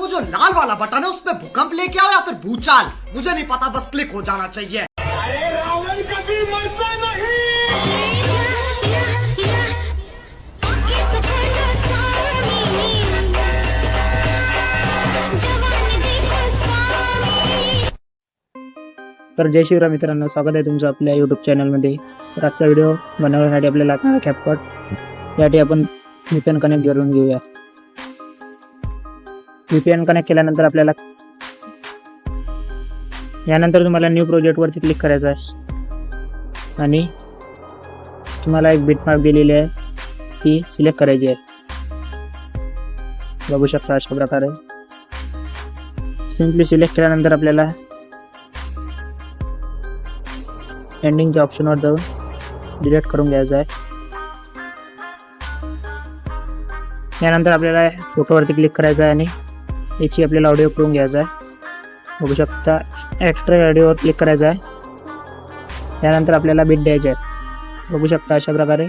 वो जो लाल वाला बटन है उस पे भूकंप लेके आओ या फिर भूचाल, मुझे नहीं पता, बस क्लिक हो जाना चाहिए। अरे रावण कभी मरता नहीं। तर जय शिवराम मित्रांनो, स्वागत आहे तुमचं आपल्या यूट्यूब चॅनलमध्ये। तर आजचा व्हिडिओ बनवण्यासाठी आपल्याला लागणार कॅपकट। यासाठी आपण VPN कनेक्ट करून घेऊया। VPN कनेक्ट केल्यानंतर आपल्याला यानंतर तुम्हाला न्यू प्रोजेक्टवरती क्लिक करायचं आहे आणि तुम्हाला एक बिटमार्क दिलेली आहे ती सिलेक्ट करायची आहे। बघू शकता अशा प्रकारे सिंपली सिलेक्ट केल्यानंतर आपल्याला एंडिंगच्या ऑप्शनवर जाऊन डिलीट करून घ्यायचं आहे। यानंतर आपल्याला फोटोवरती क्लिक करायचं आहे आणि याची आपल्याला ऑडिओ करून घ्यायचा आहे। बघू शकता एक्स्ट्रा ऑडिओवर क्लिक करायचं आहे। यानंतर आपल्याला बीट द्यायचे आहे। बघू शकता अशा प्रकारे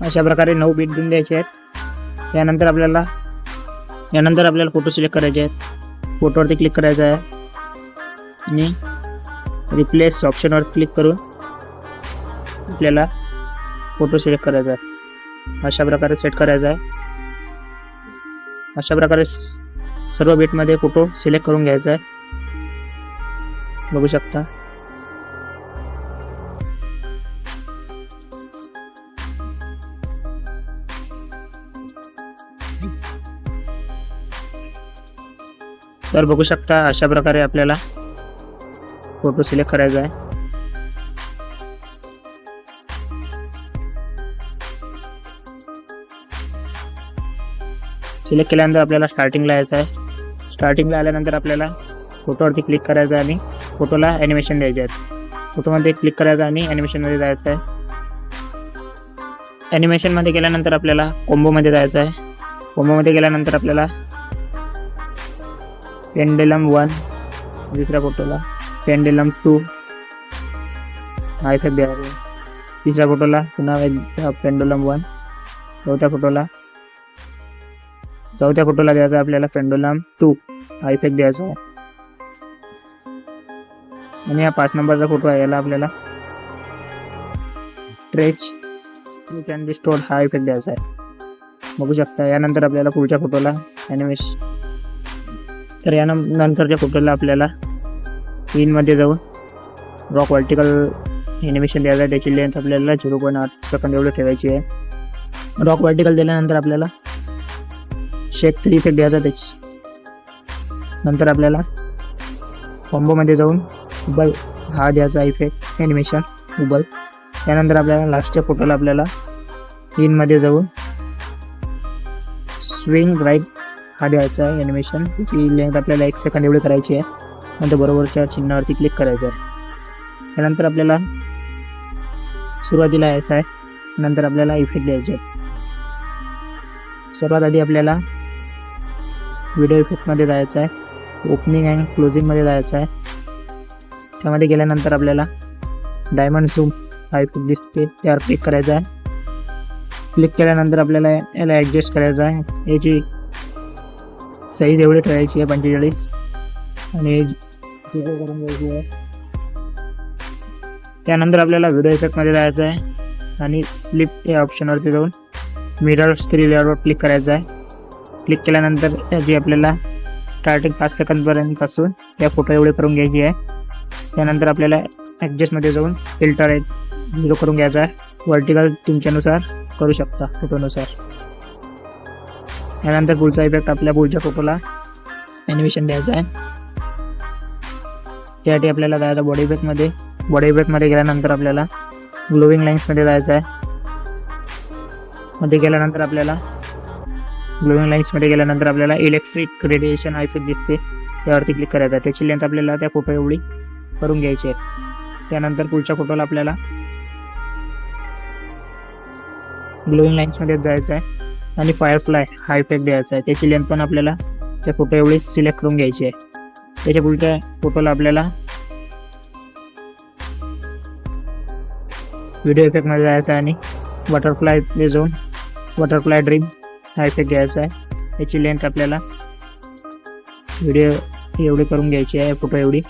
अशा प्रकारे 9 बीट देऊन द्यायचे आहेत। यानंतर आपल्याला फोटो सिलेक्ट करायचे आहेत। फोटोवरती क्लिक करायचं आहे आणि रिप्लेस ऑप्शनवर क्लिक करून आपल्याला फोटो सिलेक्ट करायचा आहे। अशा प्रकारे सेट करायचा आहे। अशा प्रकारे सर्व बीटमध्ये फोटो सिलेक्ट करून घ्यायचा आहे। बघू शकता तर बघू शकता अशा प्रकारे आपल्याला फोटो सिलेक्ट करायचा आहे। सिलेक्ट केल्यानंतर आपल्याला स्टार्टिंगला यायचं आहे। स्टार्टिंगला आल्यानंतर आपल्याला फोटोवरती क्लिक करायचं आहे आणि फोटोला ॲनिमेशन द्यायचे आहेत। फोटोमध्ये क्लिक करायचं आणि ॲनिमेशनमध्ये जायचं आहे। ॲनिमेशनमध्ये गेल्यानंतर आपल्याला कोम्बोमध्ये जायचं आहे। कोम्बोमध्ये गेल्यानंतर आपल्याला पेंडुलम 1 दुसऱ्या फोटोला पेंडुलम 2 हा इफेक्ट द्यायचा। तिसऱ्या फोटोला पुन्हा पेंडुलम 1 चौथ्या फोटोला द्यायचा आपल्याला पेंडुलम 2 हा इफेक्ट द्यायचा आहे। आणि हा 5 नंबरचा फोटो आहे, याला आपल्याला स्ट्रेच कॅन बी स्टोर्ड हा इफेक्ट द्यायचा आहे। बघू शकता यानंतर आपल्याला पुढच्या फोटोला ॲनिमेशन तर यानंतरच्या फोटोला आपल्याला स्क्रीनमध्ये जाऊन रॉक वर्टिकल ॲनिमेशन द्यायचं आहे। त्याची लेंथ आपल्याला 0.8 सेकंद एवढी ठेवायची आहे। रॉक वर्टिकल दिल्यानंतर आपल्याला शेक 3 इफेक्ट द्यायचा त्याची। नंतर आपल्याला कॉम्बोमध्ये जाऊन उबल हा द्यायचा इफेक्ट ॲनिमेशन उबल। त्यानंतर आपल्याला लास्टच्या फोटोला आपल्याला स्क्रीनमध्ये जाऊन स्विंग राईट हा द्यायचा आहे ॲनिमेशन। त्याची लेंथ आपल्याला 1 सेकंद एवढी करायची आहे। नंतर बरोबरच्या चिन्हावरती क्लिक करायचं आहे। त्यानंतर आपल्याला सुरुवातीला यायचं आहे। नंतर आपल्याला इफेक्ट द्यायचे आहेत। सर्वात आधी आपल्याला व्हिडिओ इफेक्टमध्ये जायचं आहे। ओपनिंग अँड क्लोजिंगमध्ये जायचं आहे। त्यामध्ये गेल्यानंतर आपल्याला डायमंड झूम हा इफेक्ट दिसते त्यावर क्लिक करायचं आहे। क्लिक केल्यानंतर आपल्याला याला ॲडजस्ट करायचं आहे। याची साईज एवढी ठेवायची आहे 45 आणि करून घ्यायची आहे। त्यानंतर आपल्याला व्हिडिओ इफेक्टमध्ये जायचं आहे आणि स्लिप या ऑप्शनवरती जाऊन मिरर 3 लेअरवर क्लिक करायचं आहे। क्लिक केल्यानंतर याची आपल्याला स्टार्टिंग 5 सेकंदपर्यंतपासून या फोटो एवढे करून घ्यायची आहे। त्यानंतर आपल्याला ॲडजस्टमध्ये जाऊन फिल्टर आहे 0 करून घ्यायचा आहे. वर्टिकल तुमच्यानुसार करू शकता फोटोनुसार. त्यानंतर पुढचा इफेक्ट आपल्या पुढच्या फोटोला ॲनिमेशन द्यायचं आहे. त्यासाठी आपल्याला जायचं बॉडी इफेक्टमध्ये. बॉडी इफेक्टमध्ये गेल्यानंतर आपल्याला ग्लोविंग लाईन्समध्ये जायचं आहे. मध्ये गेल्यानंतर आपल्याला ग्लोविंग लाईन्समध्ये गेल्यानंतर आपल्याला इलेक्ट्रिक रेडिएशन हा इफेक्ट दिसते, त्यावरती क्लिक करायचं आहे. त्याची लेंथ आपल्याला त्या फोटो एवढी करून घ्यायची आहे. त्यानंतर पुढच्या फोटोला आपल्याला ग्लोविंग लाईन्समध्ये जायचं आहे आणि फायरफ्लाय हा इफेक्ट द्यायचा आहे. त्याची लेंथ पण आपल्याला त्या फोटो एवढी सिलेक्ट करून घ्यायची आहे. त्याच्या पुढच्या फोटोला आपल्याला व्हिडिओ इफेक्टमध्ये जायचं आहे आणि बटरफ्लायमध्ये जाऊन बटरफ्लाय ड्रीम हा इफेक्ट घ्यायचा आहे. त्याची लेंथ आपल्याला व्हिडिओ एवढी करून घ्यायची आहे, फोटो एवढी.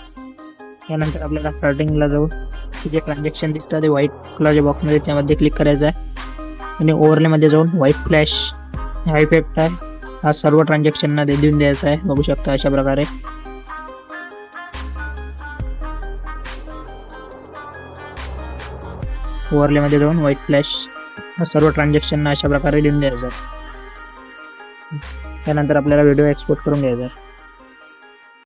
त्यानंतर आपल्याला स्टार्टिंगला जाऊन जे ट्रान्झॅक्शन दिसतं ते व्हाईट कलरच्या बॉक्समध्ये त्यामध्ये क्लिक करायचं आहे आणि ओव्हरलेमध्ये जाऊन व्हाईट फ्लॅश हा इफेक्ट आहे हा सर्व ट्रान्झॅक्शनना देऊन द्यायचा आहे. बघू शकता अशा प्रकारे. ओव्हरलेमध्ये जाऊन व्हाईट फ्लॅश हा सर्व ट्रान्झॅक्शनना अशा प्रकारे देऊन द्यायचा आहे. त्यानंतर आपल्याला व्हिडिओ एक्सपोर्ट करून घ्यायचा आहे.